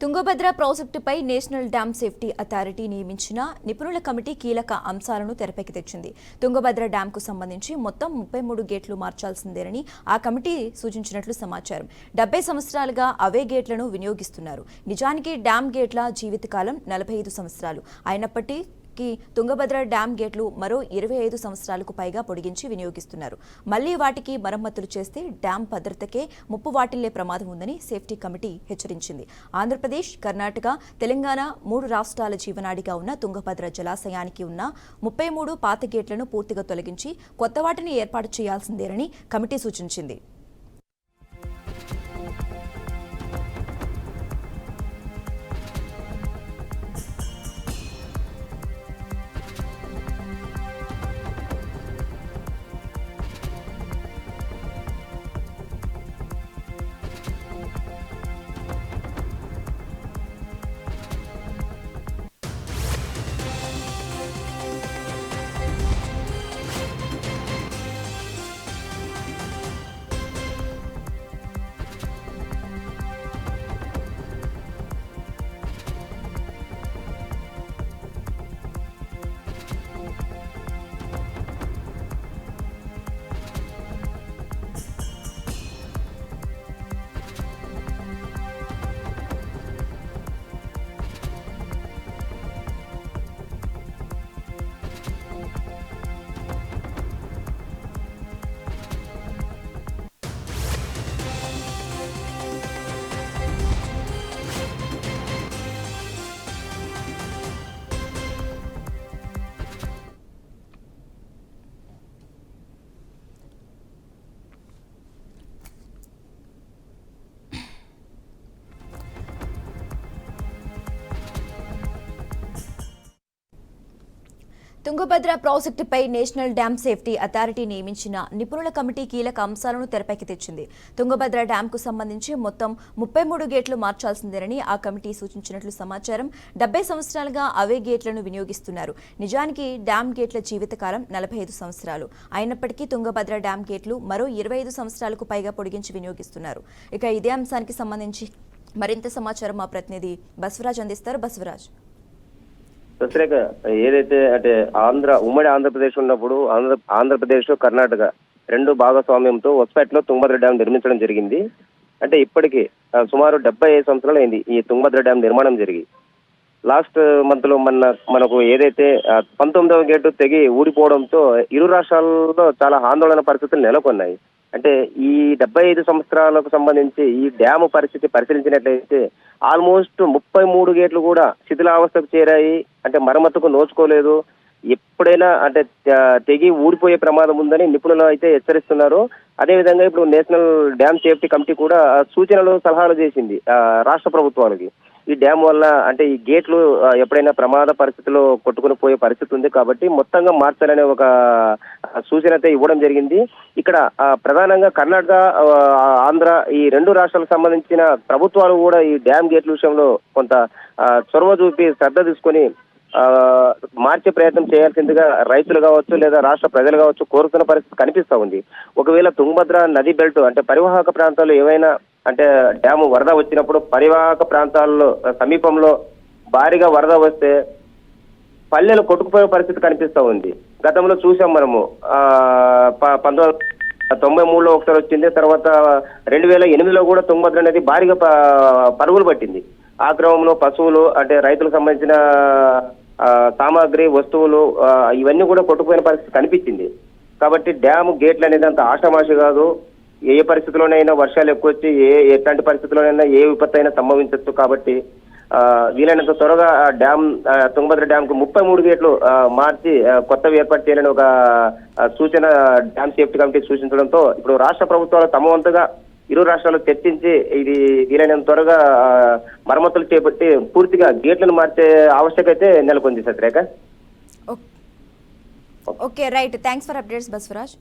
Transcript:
తుంగభద్ర ప్రాజెక్టుపై national dam safety authority నియమించిన నిపుణుల కమిటీ కీలక అంశాలను తెరపైకి తెచ్చింది. తుంగభద్ర డ్యాంకు సంబంధించి మొత్తం 33 గేట్లు మార్చాల్సిందేనని ఆ కమిటీ సూచించినట్లు సమాచారం. 70 సంవత్సరాలుగా అవే గేట్లను వినియోగిస్తున్నారు. నిజానికి డ్యామ్ గేట్ల జీవితకాలం 45 సంవత్సరాలు అయినప్పటికీ తుంగభద్ర డ్యామ్ గేట్లు మరో 25 సంవత్సరాలకు పైగా పొడిగించి వినియోగిస్తున్నారు. మళ్లీ వాటికి మరమ్మతులు చేస్తే డ్యామ్ భద్రతకే ముప్పు వాటిల్లే ప్రమాదం ఉందని సేఫ్టీ కమిటీ హెచ్చరించింది. ఆంధ్రప్రదేశ్, కర్ణాటక, తెలంగాణ 3 రాష్ట్రాల జీవనాడిగా ఉన్న తుంగభద్ర జలాశయానికి ఉన్న 33 పాత గేట్లను పూర్తిగా తొలగించి కొత్త వాటిని ఏర్పాటు చేయాల్సిందేనని కమిటీ సూచించింది. తుంగభద్ర ప్రాజెక్టుపై నేషనల్ డ్యామ్ సేఫ్టీ అథారిటీ నియమించిన నిపుణుల కమిటీ కీలక అంశాలను తెరపైకి తెచ్చింది. తుంగభద్ర డ్యాంకు సంబంధించి మొత్తం 33 గేట్లు మార్చాల్సిందేనని ఆ కమిటీ సూచించినట్లు సమాచారం. 70 సంవత్సరాలుగా అవే గేట్లను వినియోగిస్తున్నారు. నిజానికి డ్యామ్ గేట్ల జీవితకాలం 45 సంవత్సరాలు అయినప్పటికీ తుంగభద్ర డ్యామ్ గేట్లు మరో 25 సంవత్సరాలకు పైగా పొడిగించి వినియోగిస్తున్నారు. ఇక ఇదే అంశానికి సంబంధించి మరింత సమాచారం మా ప్రతినిధి బసవరాజ్ అందిస్తారు. బసవరాజ్, సశ్రేఖ, ఏదైతే అంటే ఉమ్మడి ఆంధ్రప్రదేశ్ ఉన్నప్పుడు ఆంధ్రప్రదేశ్, కర్ణాటక 2 భాగస్వామ్యంతో హొస్పేటలో తుంగభద్ర డ్యాం నిర్మించడం జరిగింది. అంటే ఇప్పటికీ సుమారు 75 సంవత్సరాలు అయింది ఈ తుంగభద్ర డ్యాం నిర్మాణం జరిగి. లాస్ట్ మంత్ లో మనకు ఏదైతే 19వ గేటు తెగి ఊడిపోవడంతో ఇరు రాష్ట్రాల్లో చాలా ఆందోళన పరిస్థితులు నెలకొన్నాయి. అంటే ఈ 75 సంవత్సరాలకు సంబంధించి ఈ డ్యాము పరిస్థితి పరిశీలించినట్లయితే ఆల్మోస్ట్ 33 గేట్లు కూడా శిథిలావస్థకు చేరాయి. అంటే మరమ్మతుకు నోచుకోలేదు. ఎప్పుడైనా అంటే తెగి ఊడిపోయే ప్రమాదం ఉందని నిపుణులు అయితే హెచ్చరిస్తున్నారు. అదేవిధంగా ఇప్పుడు నేషనల్ డ్యామ్ సేఫ్టీ కమిటీ కూడా సూచనలు, సలహాలు చేసింది రాష్ట్ర ప్రభుత్వాలకి. ఈ డ్యామ్ వల్ల అంటే ఈ గేట్లు ఎప్పుడైనా ప్రమాద పరిస్థితిలో కొట్టుకుని పోయే పరిస్థితి ఉంది కాబట్టి మొత్తంగా మార్చాలనే ఒక సూచన అయితే ఇవ్వడం జరిగింది. ఇక్కడ ప్రధానంగా కర్ణాటక, ఆంధ్ర ఈ 2 రాష్ట్రాలకు సంబంధించిన ప్రభుత్వాలు కూడా ఈ డ్యామ్ గేట్ల విషయంలో కొంత చొరవ చూపి శ్రద్ధ తీసుకొని మార్చే ప్రయత్నం చేయాల్సిందిగా రైతులు కావచ్చు లేదా రాష్ట్ర ప్రజలు కావచ్చు కోరుతున్న పరిస్థితి కనిపిస్తూ ఉంది. ఒకవేళ తుంగభద్ర నది బెల్ట్ అంటే పరివాహక ప్రాంతాల్లో ఏవైనా అంటే డ్యాము వరద వచ్చినప్పుడు పరివాహక ప్రాంతాల్లో సమీపంలో భారీగా వరద వస్తే పల్లెలు కొట్టుకుపోయే పరిస్థితి కనిపిస్తూ ఉంది. గతంలో చూసాం మనము 1993లో ఒకసారి వచ్చింది. తర్వాత 2008లో కూడా తుంగభద్ర నది భారీగా పరుగులు పట్టింది. ఆ క్రమంలో పశువులు అంటే రైతులకు సంబంధించిన సామాగ్రి, వస్తువులు ఇవన్నీ కూడా కొట్టుకుపోయిన పరిస్థితి కనిపించింది. కాబట్టి డ్యాము గేట్లు అనేది అంత ఆషామాషి కాదు. ఏ పరిస్థితుల్లోనైనా వర్షాలు ఎక్కువ వచ్చి ఎట్లాంటి పరిస్థితుల్లోనైనా ఏ విపత్తు అయినా సంభవించవచ్చు. కాబట్టి వీలైనంత త్వరగా తుంగభద్ర డ్యామ్ కు 33 గేట్లు మార్చి కొత్తవి ఏర్పాటు చేయాలని ఒక సూచన డ్యామ్ సేఫ్టీ కమిటీ సూచించడంతో ఇప్పుడు రాష్ట్ర ప్రభుత్వాలు తమ వంతుగా ఇరు రాష్ట్రాలు చర్చించి ఇది వీలైనంత త్వరగా మరమ్మతులు చేపట్టి పూర్తిగా గేట్లను మార్చే ఆవశ్యకత నెలకొంది. సత్రేఖ, okay, right. Thanks for updates Basavaraj.